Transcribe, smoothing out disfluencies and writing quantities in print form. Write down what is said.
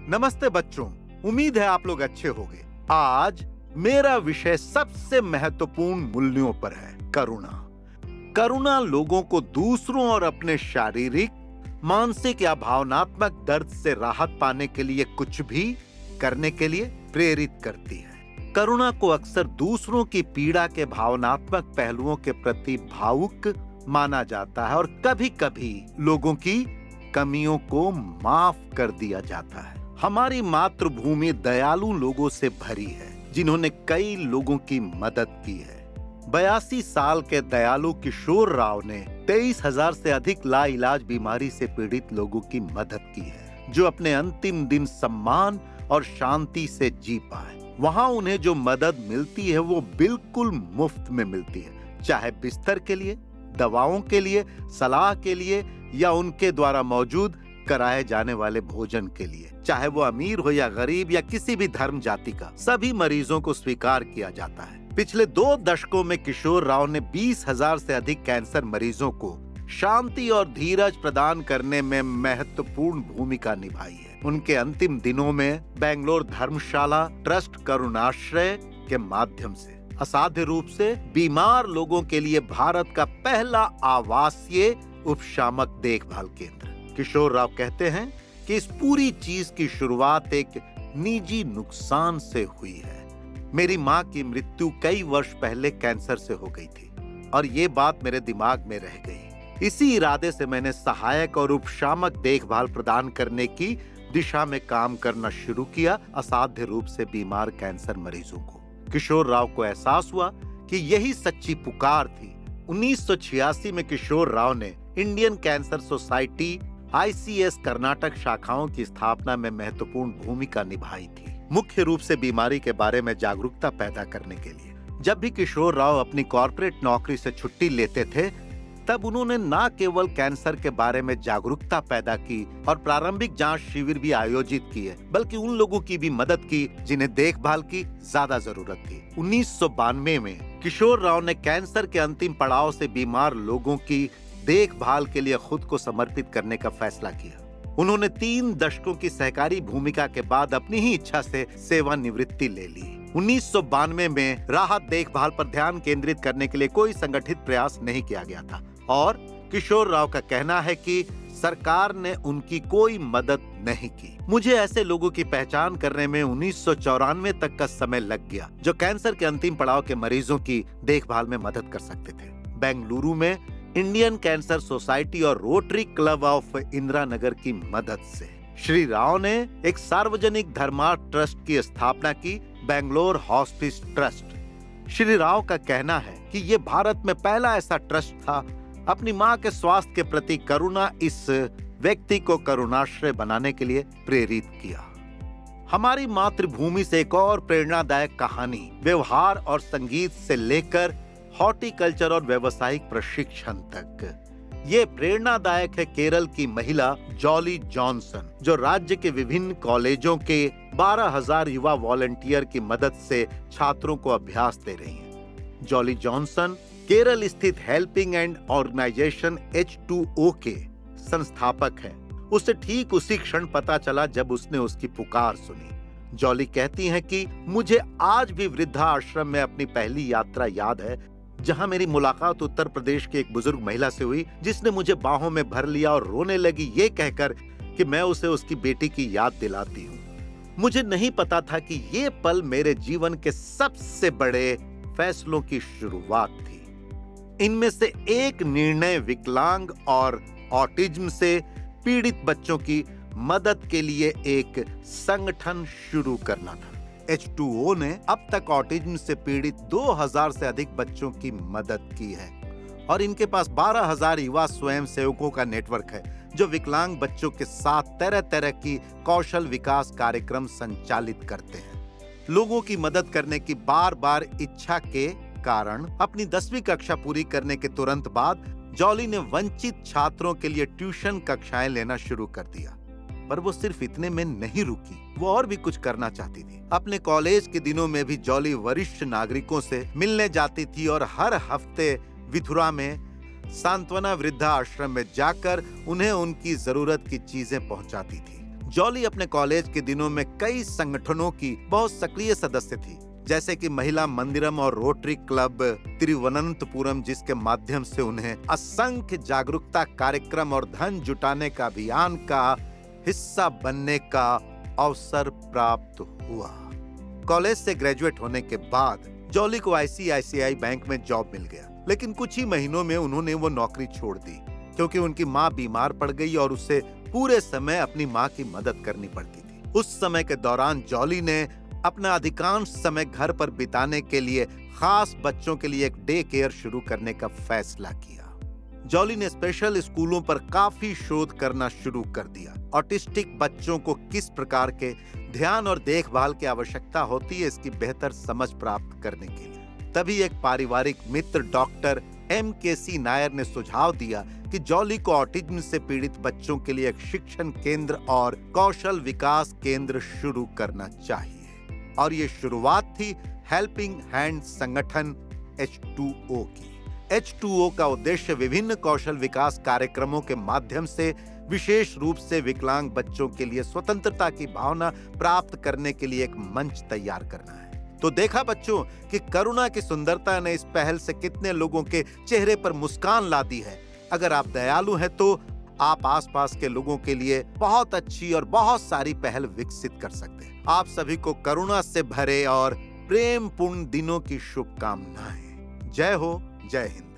नमस्ते बच्चों, उम्मीद है आप लोग अच्छे होंगे। आज मेरा विषय सबसे महत्वपूर्ण मूल्यों पर है, करुणा। करुणा लोगों को दूसरों और अपने शारीरिक, मानसिक या भावनात्मक दर्द से राहत पाने के लिए कुछ भी करने के लिए प्रेरित करती है। करुणा को अक्सर दूसरों की पीड़ा के भावनात्मक पहलुओं के प्रति भावुक माना जाता है और कभी-कभी लोगों की कमियों को माफ कर दिया जाता है। हमारी मातृभूमि दयालु लोगों से भरी है, जिन्होंने कई लोगों की मदद की है। 82 साल के दयालु किशोर राव ने 23,000 से अधिक लाइलाज बीमारी से पीड़ित लोगों की मदद की है, जो अपने अंतिम दिन सम्मान और शांति से जी पाए। वहां उन्हें जो मदद मिलती है वो बिल्कुल मुफ्त में मिलती है, चाहे बिस्तर के लिए, दवाओं के लिए, सलाह के लिए या उनके द्वारा मौजूद कराए जाने वाले भोजन के लिए। चाहे वो अमीर हो या गरीब या किसी भी धर्म जाति का, सभी मरीजों को स्वीकार किया जाता है। पिछले 2 दशकों में किशोर राव ने 20,000 से अधिक कैंसर मरीजों को शांति और धीरज प्रदान करने में महत्वपूर्ण भूमिका निभाई है। उनके अंतिम दिनों में बेंगलोर धर्मशाला ट्रस्ट करुणाश्रय के माध्यम से असाध्य रूप से बीमार लोगों के लिए भारत का पहला आवासीय उपशामक देखभाल केंद्र। किशोर राव कहते हैं कि इस पूरी चीज की शुरुआत एक निजी नुकसान से हुई है। मेरी माँ की मृत्यु कई वर्ष पहले कैंसर से हो गई थी और ये बात मेरे दिमाग में रह गई। इसी इरादे से मैंने सहायक और उपशामक देखभाल प्रदान करने की दिशा में काम करना शुरू किया, असाध्य रूप से बीमार कैंसर मरीजों को। किशोर राव को एहसास हुआ कि यही सच्ची पुकार थी। 1986 में किशोर राव ने Indian cancer society ICS Karnataka शाखाओं की स्थापना में महत्वपूर्ण भूमिका निभाई थी, मुख्य रूप से बीमारी के बारे में जागरूकता पैदा करने के लिए। जब भी किशोर राव अपनी कॉर्पोरेट नौकरी से छुट्टी लेते थे, तब उन्होंने न केवल कैंसर के बारे में जागरूकता पैदा की और प्रारंभिक जांच शिविर भी आयोजित किए, बल्कि उन लोगों की भी मदद की जिन्हें देखभाल की ज्यादा जरूरत थी। 1992 में किशोर राव ने कैंसर के अंतिम पड़ाव से बीमार लोगों की देखभाल के लिए खुद को समर्पित करने का फैसला किया। उन्होंने 3 दशकों की सहकारी भूमिका के बाद अपनी ही इच्छा से सेवानिवृत्ति ले ली। 1992 में राहत देखभाल पर ध्यान केंद्रित करने के लिए कोई संगठित प्रयास नहीं किया गया था और किशोर राव का कहना है कि सरकार ने उनकी कोई मदद नहीं की। मुझे ऐसे लोगों की पहचान करने में 1994 तक का समय लग गया, जो कैंसर के अंतिम पड़ाव के मरीजों की देखभाल में मदद कर सकते थे। बेंगलुरु में इंडियन कैंसर सोसाइटी और rotary club of Indira Nagar की मदद से श्री राव ने एक सार्वजनिक धर्मार्थ ट्रस्ट की स्थापना की, बेंगलोर हॉस्पिस ट्रस्ट। श्री राव का कहना है कि ये भारत में पहला ऐसा ट्रस्ट था। अपनी मां के स्वास्थ्य के प्रति करुणा इस व्यक्ति को करुणाश्रय बनाने के लिए प्रेरित किया। हमारी मातृभूमि से एक और प्रेरणादायक कहानी व्यवहार और संगीत से लेकर हॉर्टिकल्चर और व्यावसायिक प्रशिक्षण तक। ये प्रेरणादायक है केरल की महिला जॉली जॉनसन, जो राज्य के विभिन्न कॉलेजों के 12,000 युवा वॉलंटियर की मदद से छात्रों को अभ्यास दे रही हैं। जॉली जॉनसन केरल स्थित हेल्पिंग एंड ऑर्गेनाइजेशन H2O के संस्थापक है। उसे ठीक उसी क्षण पता चला जब उसने उसकी पुकार सुनी। जॉली कहती हैं कि मुझे आज भी वृद्धा आश्रम में अपनी पहली यात्रा याद है, जहां मेरी मुलाकात उत्तर प्रदेश की एक बुजुर्ग महिला से हुई, जिसने मुझे बाहों में भर लिया और रोने लगी, ये कहकर कि मैं उसे उसकी बेटी की याद दिलाती हूँ। मुझे नहीं पता था कि ये पल मेरे जीवन के सबसे बड़े फैसलों की शुरुआत थी। इनमें से एक निर्णय विकलांग और ऑटिज्म से पीड़ित बच्चों की मदद के लिए एक संगठन शुरू करना था। H2O ने अब तक ऑटिज्म से पीड़ित 2,000 से अधिक बच्चों की मदद की है और इनके पास 12,000 युवा स्वयंसेवकों का नेटवर्क है, जो विकलांग बच्चों के साथ तरह तरह की कौशल विकास कार्यक्रम संचालित करते हैं। लोगों की मदद करने की बार बार इच्छा के कारण अपनी 10वीं कक्षा पूरी करने के तुरंत बाद जॉली ने वंचित छात्रों के लिए ट्यूशन कक्षाएं लेना शुरू कर दिया। पर वो सिर्फ इतने में नहीं रुकी, वो और भी कुछ करना चाहती थी। अपने कॉलेज के दिनों में भी जॉली वरिष्ठ नागरिकों से मिलने जाती थी और हर हफ्ते विधुरा में सांत्वना वृद्धा आश्रम में जाकर उन्हें उनकी जरूरत की चीजें पहुंचाती थी। जॉली अपने कॉलेज के दिनों में कई संगठनों की बहुत सक्रिय सदस्य थी, जैसे कि महिला मंदिरम और रोटरी क्लब तिरुवनंतपुरम, जिसके माध्यम से उन्हें असंख्य जागरूकता कार्यक्रम और धन जुटाने का अभियान का हिस्सा बनने का अवसर प्राप्त हुआ। कॉलेज से ग्रेजुएट होने के बाद जॉली को आईसीआईसीआई बैंक में जॉब मिल गया, लेकिन कुछ ही महीनों में उन्होंने वो नौकरी छोड़ दी क्योंकि उनकी माँ बीमार पड़ गई और उसे पूरे समय अपनी माँ की मदद करनी पड़ती थी। उस समय के दौरान जॉली ने अपना अधिकांश समय घर पर बिताने के लिए खास बच्चों के लिए एक डे केयर शुरू करने का फैसला किया। जॉली ने स्पेशल स्कूलों पर काफी शोध करना शुरू कर दिया। ऑटिस्टिक बच्चों को किस प्रकार के ध्यान और देखभाल की आवश्यकता होती है, इसकी बेहतर समझ प्राप्त करने के लिए। तभी एक पारिवारिक मित्र डॉक्टर MKC नायर ने सुझाव दिया कि जॉली को ऑटिज्म से पीड़ित बच्चों के लिए एक शिक्षण केंद्र और कौशल विकास केंद्र शुरू करना चाहिए, और ये शुरुआत थी हेल्पिंग हैंड संगठन H2O की। H2O का उद्देश्य विभिन्न कौशल विकास कार्यक्रमों के माध्यम से विशेष रूप से विकलांग बच्चों के लिए स्वतंत्रता की भावना प्राप्त करने के लिए एक मंच तैयार करना है। तो देखा बच्चों कि करुणा की सुंदरता ने इस पहल से कितने लोगों के चेहरे पर मुस्कान ला दी है। अगर आप दयालु हैं तो आप आसपास के लोगों के लिए बहुत अच्छी और बहुत सारी पहल विकसित कर सकते हैं। आप सभी को करुणा से भरे और प्रेमपूर्ण दिनों की शुभकामनाएं। जय हो, जय हिंद।